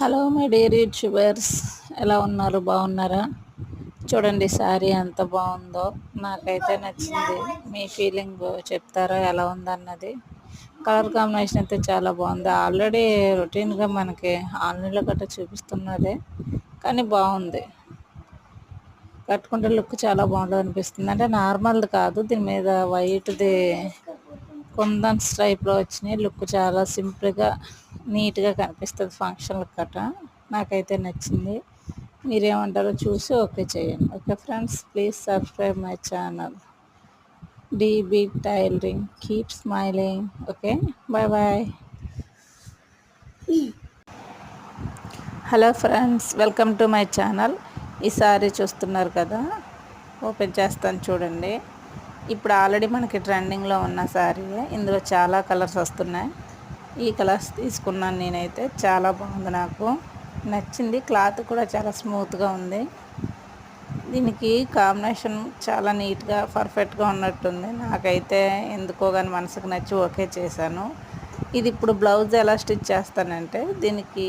Hello my dear YouTubers, ఎలా ఉన్నారు? బాగున్నారా? చూడండి శారీ ఎంత బాగుందో, నాకైతే నచ్చింది. మీ ఫీలింగ్ చెప్తారా ఎలా ఉందన్నది? కలర్ కాంబినేషన్ అయితే చాలా బాగుంది. ఆల్రెడీ రొటీన్గా మనకి ఆన్లైన్లో గట్రా చూపిస్తున్నదే, కానీ బాగుంది. కట్టుకుంటే లుక్ చాలా బాగుంటుంది అనిపిస్తుంది. అంటే నార్మల్ది కాదు, దీని మీద వైట్ది కుందన్స్ టైప్లో వచ్చినాయి. లుక్ చాలా సింపుల్గా నీట్గా కనిపిస్తుంది ఫంక్షన్లకు గట్ట. నాకైతే నచ్చింది. మీరేమంటారో చూసి ఓకే చేయండి. Okay friends, please subscribe my channel DB tailoring. Keep smiling. Okay, bye bye. Hello friends, welcome to my channel. ఈ సారీ చూస్తున్నారు కదా, ఓపెన్ చేస్తాను చూడండి. ఇప్పుడు ఆల్రెడీ మనకి ట్రెండింగ్లో ఉన్న శారీ. ఇందులో చాలా కలర్స్ వస్తున్నాయి. ఈ కలర్స్ తీసుకున్నాను నేనైతే. చాలా బాగుంది, నాకు నచ్చింది. క్లాత్ కూడా చాలా స్మూత్గా ఉంది. దీనికి కాంబినేషన్ చాలా నీట్గా పర్ఫెక్ట్గా ఉన్నట్టుంది. నాకైతే ఎందుకో కానీ మనసుకు నచ్చి ఓకే చేశాను. ఇది ఇప్పుడు బ్లౌజ్ ఎలా స్టిచ్ చేస్తానంటే, దీనికి